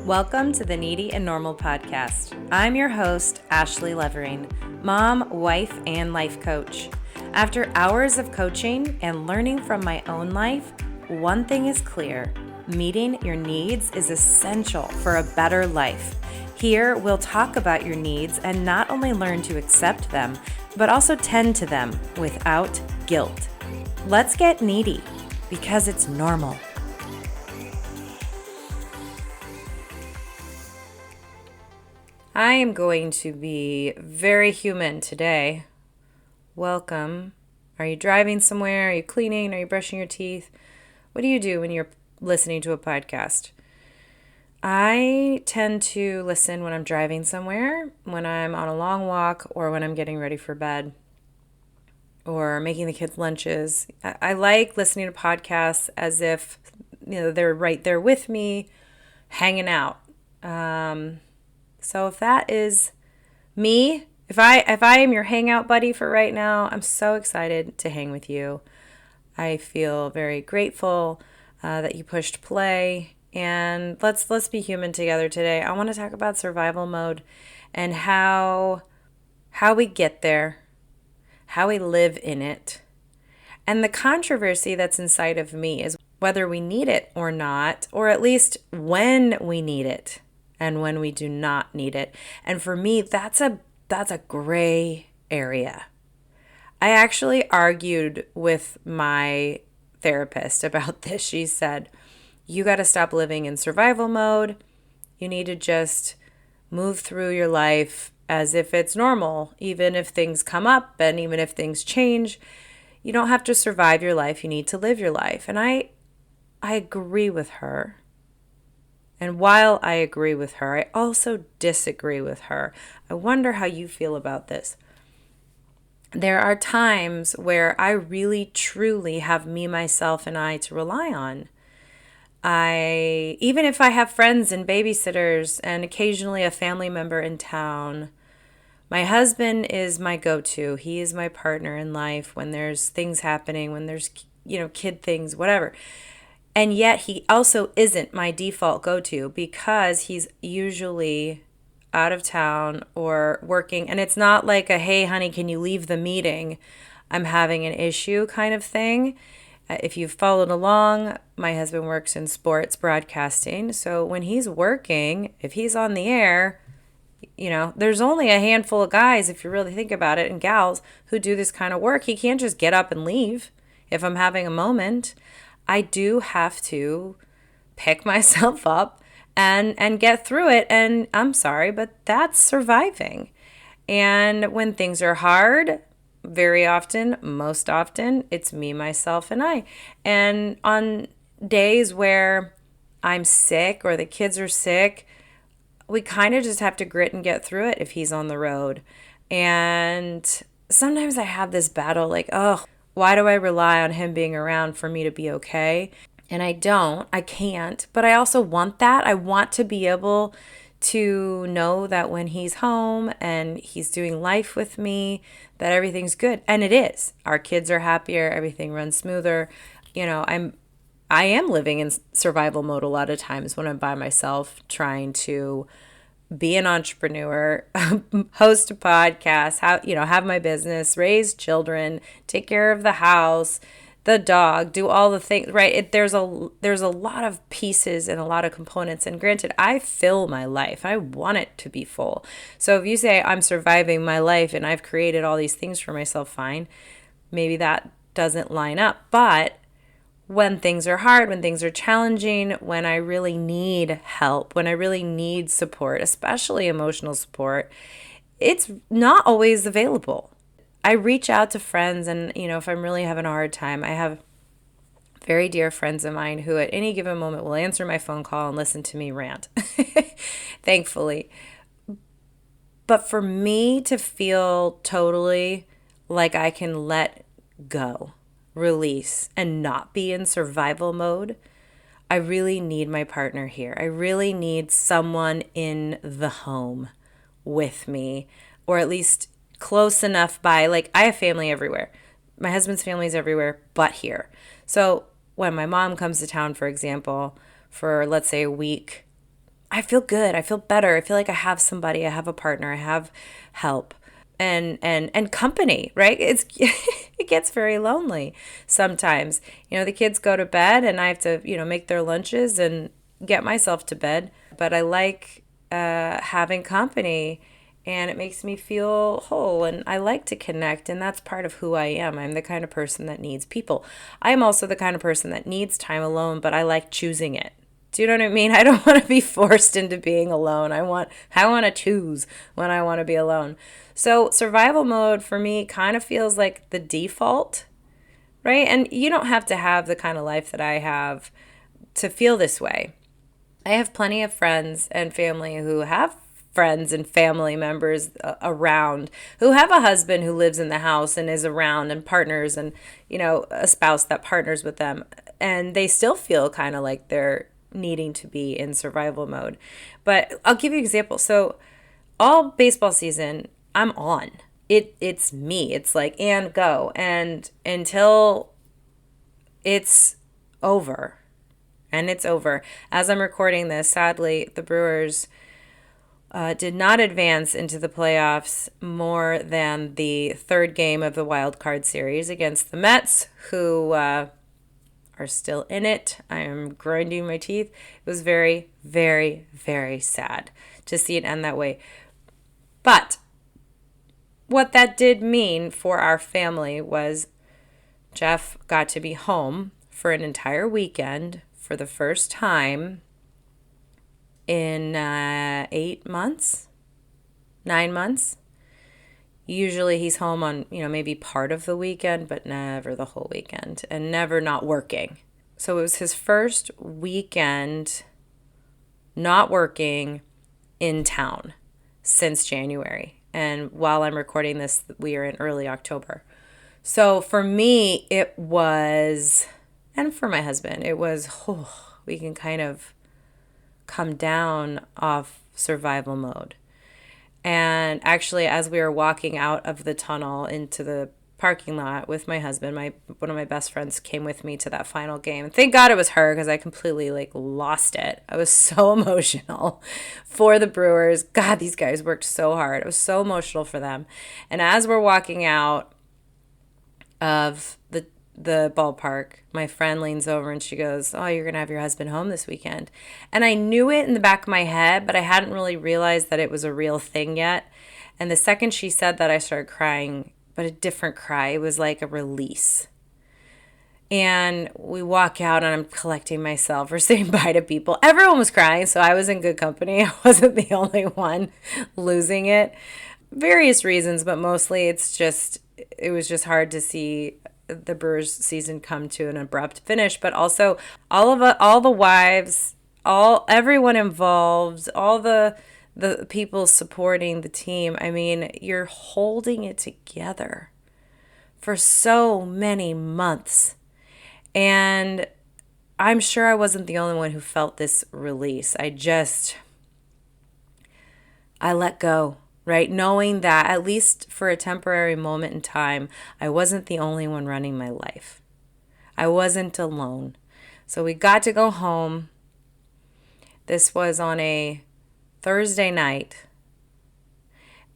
Welcome to the Needy and Normal podcast. I'm your host, Ashley Levering, mom, wife, and life coach. After hours of coaching and learning from my own life, one thing is clear: meeting your needs is essential for a better life. Here, we'll talk about your needs and not only learn to accept them, but also tend to them without guilt. Let's get needy because it's normal. I am going to be very human today. Welcome. Are you driving somewhere? Are you cleaning? Are you brushing your teeth? What do you do when you're listening to a podcast? I tend to listen when I'm driving somewhere, when I'm on a long walk, or when I'm getting ready for bed, or making the kids lunches. I like listening to podcasts as if they're right there with me, hanging out. So if that is me, if I am your hangout buddy for right now, I'm so excited to hang with you. I feel very grateful that you pushed play, and let's be human together today. I want to talk about survival mode and how we get there, how we live in it. And the controversy that's inside of me is whether we need it or not, or at least when we need it and when we do not need it. And for me, that's a gray area. I actually argued with my therapist about this. She said, you got to stop living in survival mode. You need to just move through your life as if it's normal, even if things come up and even if things change. You don't have to survive your life. You need to live your life. And I agree with her. And while I agree with her, I also disagree with her. I wonder how you feel about this. There are times where I really, truly have me, myself, and I to rely on. Even if I have friends and babysitters and occasionally a family member in town, my husband is my go-to. He is my partner in life when there's things happening, when there's, kid things, whatever. And yet he also isn't my default go-to because he's usually out of town or working. And it's not like a, hey, honey, can you leave the meeting? I'm having an issue kind of thing. If you've followed along, my husband works in sports broadcasting. So when he's working, if he's on the air, there's only a handful of guys, if you really think about it, and gals who do this kind of work. He can't just get up and leave if I'm having a moment. I do have to pick myself up and get through it. And I'm sorry, but that's surviving. And when things are hard, very often, most often, it's me, myself, and I. And on days where I'm sick or the kids are sick, we kind of just have to grit and get through it if he's on the road. And sometimes I have this battle like, oh, why do I rely on him being around for me to be okay? And I can't, but I also want that. I want to be able to know that when he's home and he's doing life with me, that everything's good. And it is. Our kids are happier, everything runs smoother. I am living in survival mode a lot of times when I'm by myself trying to be an entrepreneur, host a podcast, have my business, raise children, take care of the house, the dog, do all the things, right? There's a lot of pieces and a lot of components. And granted, I fill my life. I want it to be full. So if you say I'm surviving my life and I've created all these things for myself, fine. Maybe that doesn't line up. But when things are hard, when things are challenging, when I really need help, when I really need support, especially emotional support, it's not always available. I reach out to friends and, if I'm really having a hard time, I have very dear friends of mine who at any given moment will answer my phone call and listen to me rant, thankfully. But for me to feel totally like I can let go, release, and not be in survival mode, I really need my partner here. I really need someone in the home with me, or at least close enough by. Like, I have family everywhere. My husband's family is everywhere but here. So when my mom comes to town, for example, for let's say a week, I feel good. I feel better. I feel like I have somebody, I have a partner, I have help and company, right? It's it gets very lonely sometimes. The kids go to bed and I have to, make their lunches and get myself to bed, but I like having company and it makes me feel whole and I like to connect and that's part of who I am. I'm the kind of person that needs people. I am also the kind of person that needs time alone, but I like choosing it. Do you know what I mean? I don't want to be forced into being alone. I want to choose when I want to be alone. So survival mode for me kind of feels like the default, right? And you don't have to have the kind of life that I have to feel this way. I have plenty of friends and family who have friends and family members around, who have a husband who lives in the house and is around, and partners and, a spouse that partners with them. And they still feel kind of like they're needing to be in survival mode. But I'll give you an example. So all baseball season, I'm on. It's me. It's like, and go. And until it's over. And it's over. As I'm recording this, sadly, the Brewers did not advance into the playoffs more than the third game of the wild card series against the Mets, who are still in it. I am grinding my teeth. It was very, very, very sad to see it end that way. But what that did mean for our family was Jeff got to be home for an entire weekend for the first time in 8 months, 9 months. Usually he's home on, maybe part of the weekend, but never the whole weekend and never not working. So it was his first weekend not working in town since January. And while I'm recording this, we are in early October. So for me, it was, and for my husband, it was, we can kind of come down off survival mode. And actually, as we were walking out of the tunnel into the parking lot with my husband, one of my best friends came with me to that final game. Thank God it was her because I completely lost it. I was so emotional for the Brewers. God, these guys worked so hard. I was so emotional for them. And as we're walking out of the ballpark, my friend leans over and she goes, "Oh, you're going to have your husband home this weekend." And I knew it in the back of my head, but I hadn't really realized that it was a real thing yet. And the second she said that, I started crying, but a different cry. It was like a release. And we walk out and I'm collecting myself. We're saying bye to people. Everyone was crying, so I was in good company. I wasn't the only one losing it. Various reasons, but mostly it was just hard to see the Brewers season come to an abrupt finish, but also all the wives, everyone involved, all the people supporting the team. I mean, you're holding it together for so many months. And I'm sure I wasn't the only one who felt this release. I let go. Right? Knowing that at least for a temporary moment in time, I wasn't the only one running my life. I wasn't alone. So we got to go home. This was on a Thursday night.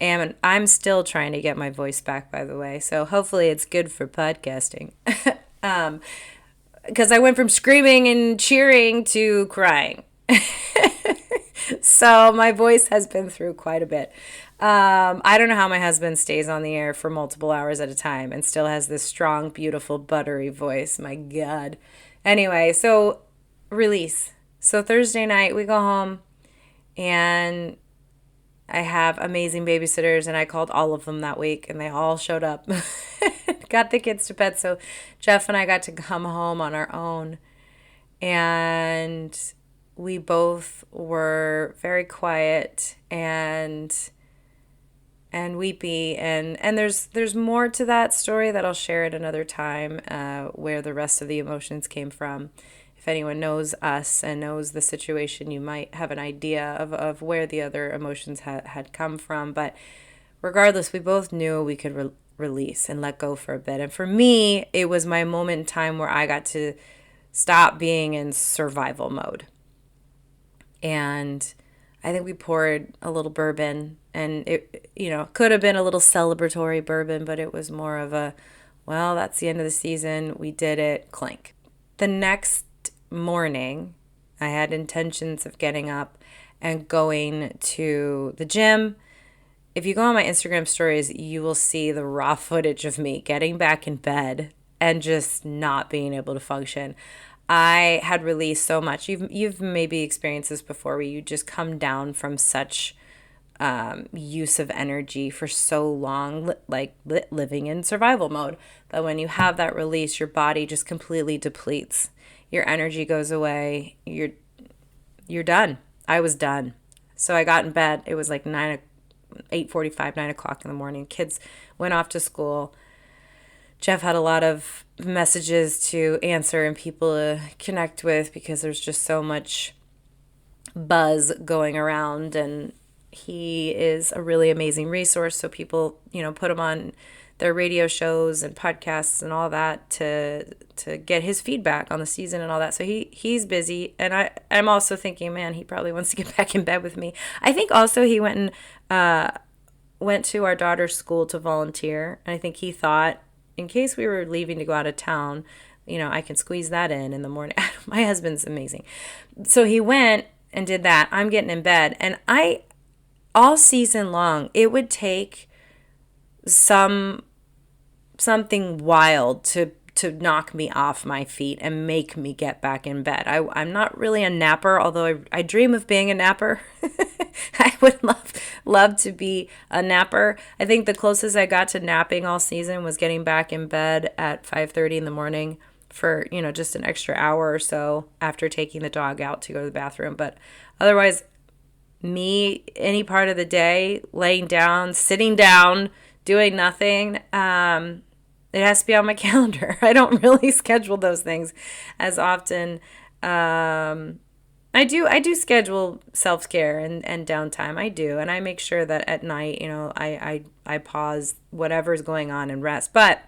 And I'm still trying to get my voice back, by the way. So hopefully it's good for podcasting. Because I went from screaming and cheering to crying. So my voice has been through quite a bit. I don't know how my husband stays on the air for multiple hours at a time and still has this strong, beautiful, buttery voice. My God. Anyway, so release. So Thursday night we go home and I have amazing babysitters and I called all of them that week and they all showed up. Got the kids to bed. So Jeff and I got to come home on our own and we both were very quiet and weepy and there's more to that story that I'll share at another time where the rest of the emotions came from. If anyone knows us and knows the situation, you might have an idea of where the other emotions had come from. But regardless, we both knew we could release and let go for a bit. And for me, it was my moment in time where I got to stop being in survival mode. And I think we poured a little bourbon, and it, could have been a little celebratory bourbon, but it was more of a, well, that's the end of the season. We did it, clink. The next morning, I had intentions of getting up and going to the gym. If you go on my Instagram stories, you will see the raw footage of me getting back in bed and just not being able to function. I had released so much. You've maybe experienced this before, where you just come down from such use of energy for so long, living in survival mode, that when you have that release, your body just completely depletes. Your energy goes away. You're done. I was done. So I got in bed. It was like 8:45, 9 o'clock in the morning. Kids went off to school. Jeff had a lot of messages to answer and people to connect with, because there's just so much buzz going around, and he is a really amazing resource. So people, put him on their radio shows and podcasts and all that to get his feedback on the season and all that. So he's busy, and I'm also thinking, man, he probably wants to get back in bed with me. I think also he went to our daughter's school to volunteer, and I think he thought, in case we were leaving to go out of town, I can squeeze that in the morning. My husband's amazing. So he went and did that. I'm getting in bed, and all season long, it would take something wild to knock me off my feet and make me get back in bed. I'm not really a napper, although I dream of being a napper. I would love to be a napper. I think the closest I got to napping all season was getting back in bed at 5:30 in the morning for, just an extra hour or so after taking the dog out to go to the bathroom. But otherwise, me, any part of the day, laying down, sitting down, doing nothing, it has to be on my calendar. I don't really schedule those things as often. I do schedule self-care and downtime. I do. And I make sure that at night, I pause whatever's going on and rest. But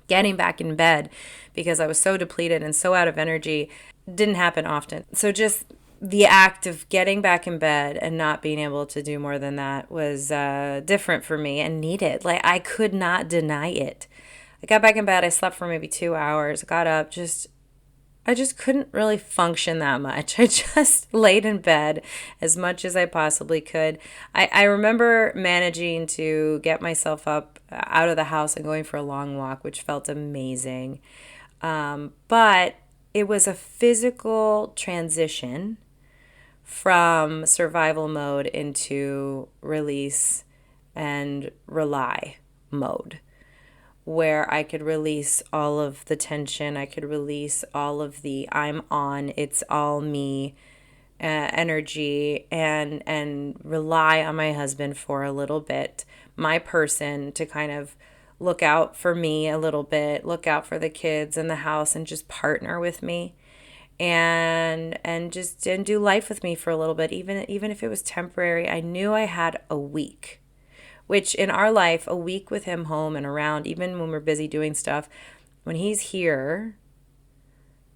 getting back in bed, because I was so depleted and so out of energy, didn't happen often. So just the act of getting back in bed and not being able to do more than that was different for me and needed. Like, I could not deny it. I got back in bed. I slept for maybe 2 hours. Got up. I just couldn't really function that much. I just laid in bed as much as I possibly could. I remember managing to get myself up out of the house and going for a long walk, which felt amazing. But it was a physical transition from survival mode into release and rely mode, where I could release all of the tension. I could release all of the I'm on, it's all me energy, and rely on my husband for a little bit, my person, to kind of look out for me a little bit, look out for the kids and the house, and just partner with me and do life with me for a little bit, even if it was temporary. I knew I had a week, which in our life, a week with him home and around, even when we're busy doing stuff, when he's here,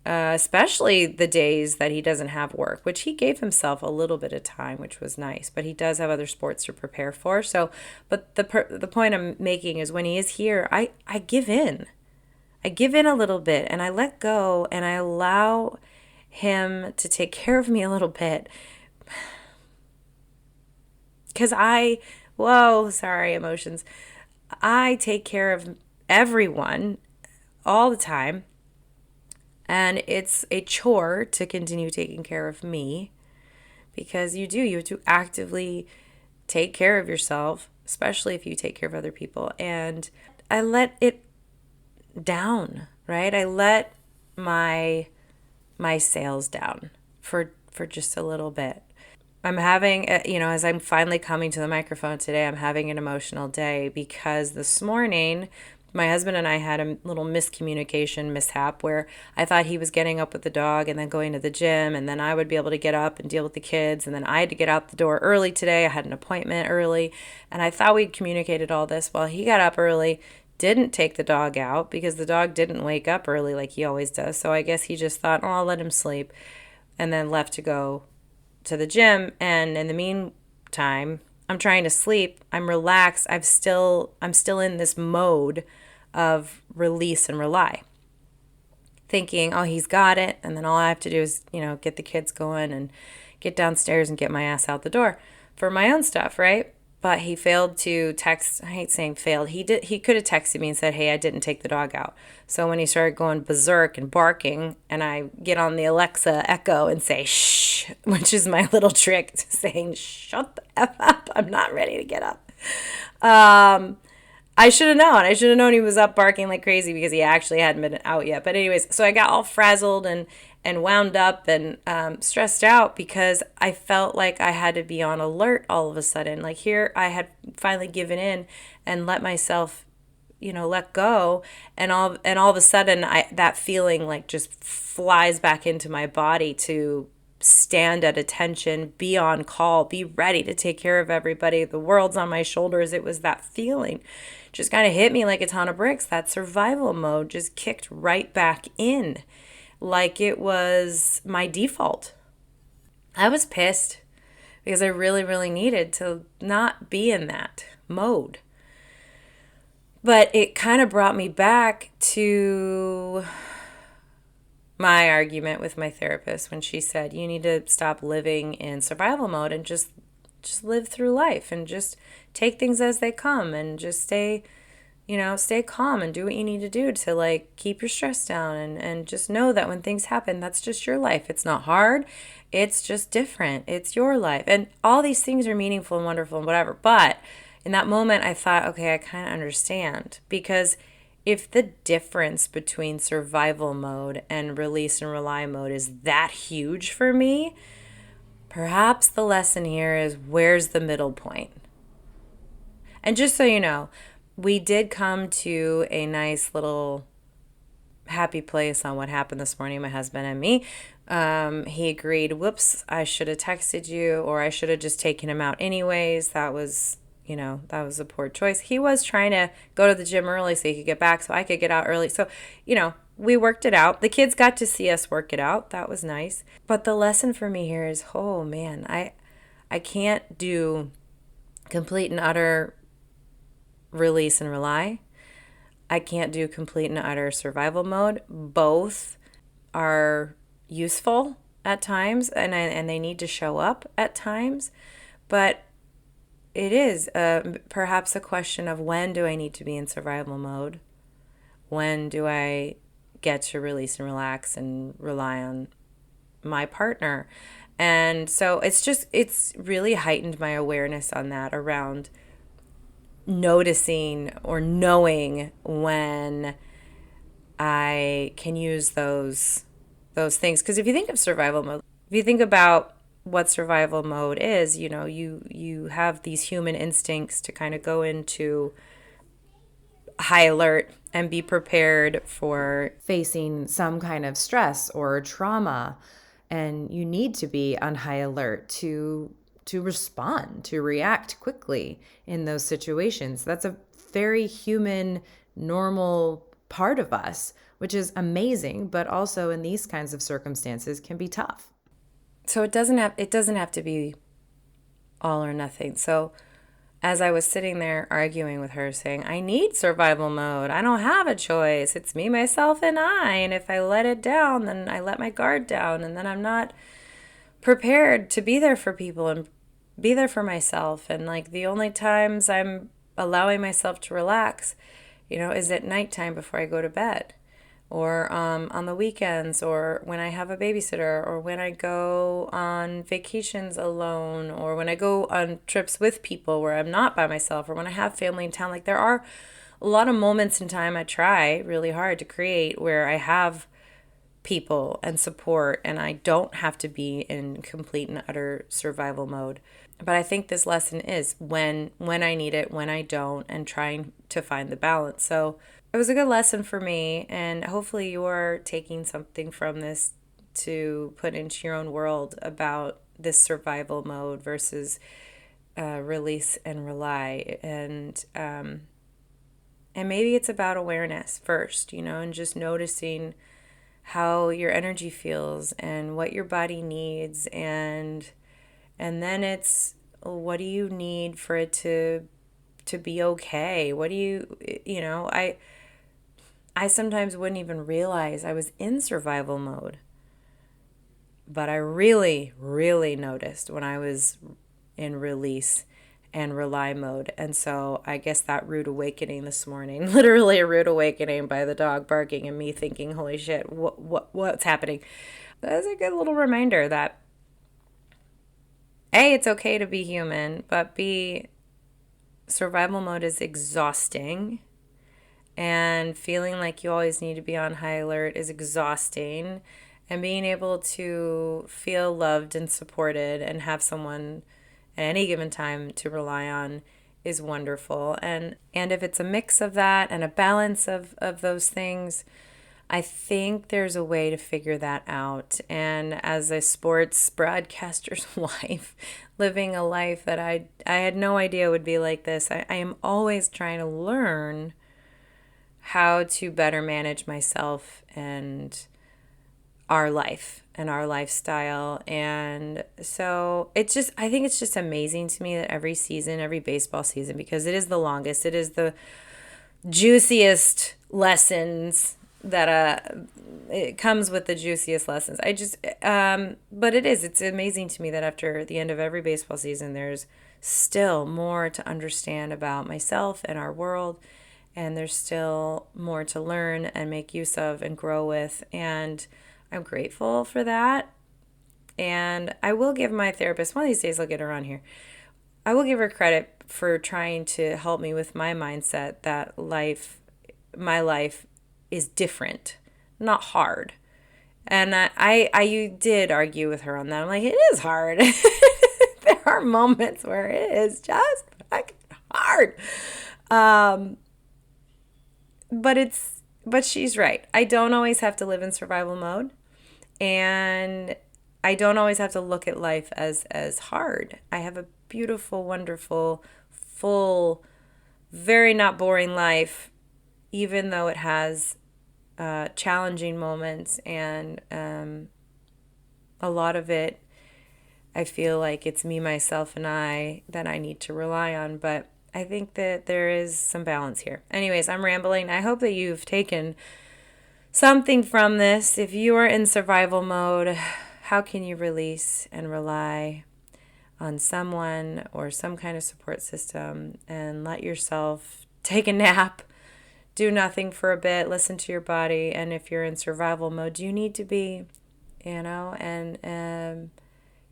especially the days that he doesn't have work, which he gave himself a little bit of time, which was nice, but he does have other sports to prepare for. So, but the point I'm making is, when he is here, I give in. I give in a little bit, and I let go, and I allow him to take care of me a little bit. Because emotions. I take care of everyone all the time, and it's a chore to continue taking care of me, because you have to actively take care of yourself, especially if you take care of other people. And I let it down, right? I let my sails down for just a little bit. I'm having, as I'm finally coming to the microphone today, I'm having an emotional day, because this morning my husband and I had a little miscommunication mishap, where I thought he was getting up with the dog and then going to the gym, and then I would be able to get up and deal with the kids, and then I had to get out the door early today. I had an appointment early, and I thought we'd communicated all this. Well, he got up early, didn't take the dog out because the dog didn't wake up early like he always does. So I guess he just thought, I'll let him sleep, and then left to go to the gym, and in the meantime, I'm trying to sleep. I'm relaxed. I'm still in this mode of release and rely, thinking, oh, he's got it. And then all I have to do is, get the kids going and get downstairs and get my ass out the door for my own stuff, right? But he failed to text. I hate saying failed. He could have texted me and said, hey, I didn't take the dog out. So when he started going berserk and barking, and I get on the Alexa Echo and say, shh, which is my little trick to saying, shut the F up. I'm not ready to get up. I should have known. I should have known he was up barking like crazy because he actually hadn't been out yet. But anyways, so I got all frazzled and wound up and stressed out because I felt like I had to be on alert all of a sudden. Like here, I had finally given in and let myself, let go, and all of a sudden, that feeling like just flies back into my body to stand at attention, be on call, be ready to take care of everybody. The world's on my shoulders. It was that feeling. Just kind of hit me like a ton of bricks. That survival mode just kicked right back in like it was my default. I was pissed because I really, really needed to not be in that mode. But it kind of brought me back to my argument with my therapist when she said, you need to stop living in survival mode and just live through life and just take things as they come and just stay calm and do what you need to do to like keep your stress down and just know that when things happen, that's just your life. It's not hard. It's just different. It's your life. And all these things are meaningful and wonderful and whatever. But in that moment, I thought, okay, I kind of understand, because if the difference between survival mode and release and rely mode is that huge for me, perhaps the lesson here is, where's the middle point? And just so you know, we did come to a nice little happy place on what happened this morning, my husband and me. He agreed, whoops, I should have texted you, or I should have just taken him out anyways. That was a poor choice. He was trying to go to the gym early so he could get back so I could get out early. So, we worked it out. The kids got to see us work it out. That was nice. But the lesson for me here is, oh man, I can't do complete and utter release and rely. I can't do complete and utter survival mode. Both are useful at times, and they need to show up at times. But it is perhaps a question of, when do I need to be in survival mode? When do I get to release and relax and rely on my partner? And so it's really heightened my awareness on that, around noticing or knowing when I can use those things. Because if you think of survival mode, if you think about what survival mode is, you have these human instincts to kind of go into high alert and be prepared for facing some kind of stress or trauma. And you need to be on high alert to respond, to react quickly in those situations. That's a very human, normal part of us, which is amazing, but also in these kinds of circumstances can be tough. So it doesn't have to be all or nothing. So as I was sitting there arguing with her, saying, I need survival mode. I don't have a choice. It's me, myself, and I. And if I let it down, then I let my guard down, and then I'm not prepared to be there for people and be there for myself. And like the only times I'm allowing myself to relax, is at nighttime before I go to bed, or on the weekends, or when I have a babysitter, or when I go on vacations alone, or when I go on trips with people where I'm not by myself, or when I have family in town. Like there are a lot of moments in time I try really hard to create where I have people and support, and I don't have to be in complete and utter survival mode. But I think this lesson is when I need it, when I don't, and trying to find the balance. So it was a good lesson for me, and hopefully you're taking something from this to put into your own world about this survival mode versus release and rely. And maybe it's about awareness first, and just noticing how your energy feels and what your body needs, and And then it's, what do you need for it to be okay? What do I sometimes wouldn't even realize I was in survival mode. But I really, really noticed when I was in release and rely mode. And so I guess that rude awakening this morning, literally a rude awakening by the dog barking and me thinking, holy shit, what's happening? That's a good little reminder that A, it's okay to be human, but B, survival mode is exhausting. And feeling like you always need to be on high alert is exhausting. And being able to feel loved and supported and have someone at any given time to rely on is wonderful. And if it's a mix of that and a balance of those things, I think there's a way to figure that out. And as a sports broadcaster's wife, living a life that I had no idea would be like this, I am always trying to learn how to better manage myself and our life and our lifestyle. And so I think it's just amazing to me that every season, every baseball season, because it is the longest, it is the juiciest lessons that it comes with the juiciest lessons. But it's amazing to me that after the end of every baseball season, there's still more to understand about myself and our world. And there's still more to learn and make use of and grow with. And I'm grateful for that. And I will give my therapist, one of these days I'll get her on here, I will give her credit for trying to help me with my mindset that my life is different, not hard. And I did argue with her on that. I'm like, it is hard. There are moments where it is just fucking hard. But she's right. I don't always have to live in survival mode, and I don't always have to look at life as hard. I have a beautiful, wonderful, full, very not boring life, even though it has challenging moments, and a lot of it, I feel like it's me, myself, and I that I need to rely on, but I think that there is some balance here. Anyways, I'm rambling. I hope that you've taken something from this. If you are in survival mode, how can you release and rely on someone or some kind of support system and let yourself take a nap, do nothing for a bit, listen to your body? And if you're in survival mode, you need to be, and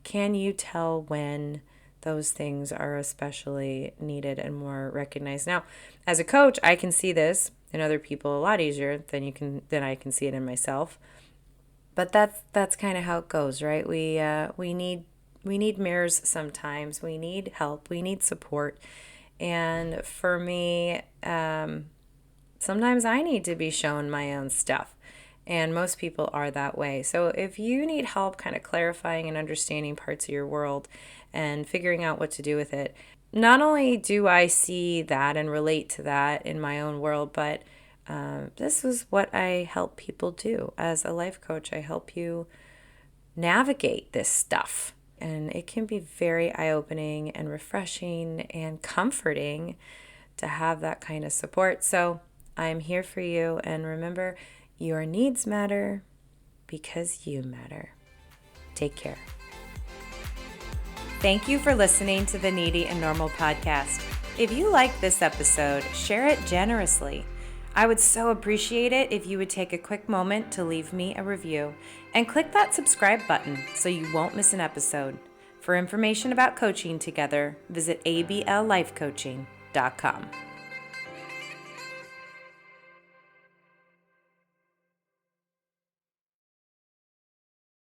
can you tell when those things are especially needed and more recognized? Now, as a coach, I can see this in other people a lot easier than I can see it in myself. But that's kind of how it goes, right? We need mirrors sometimes. We need help. We need support. And for me, sometimes I need to be shown my own stuff. And most people are that way. So if you need help kind of clarifying and understanding parts of your world and figuring out what to do with it, not only do I see that and relate to that in my own world, but this is what I help people do. As a life coach, I help you navigate this stuff. And it can be very eye-opening and refreshing and comforting to have that kind of support. So I'm here for you. And remember, your needs matter because you matter. Take care. Thank you for listening to the Needy and Normal podcast. If you like this episode, share it generously. I would so appreciate it if you would take a quick moment to leave me a review and click that subscribe button so you won't miss an episode. For information about coaching together, visit ablifecoaching.com.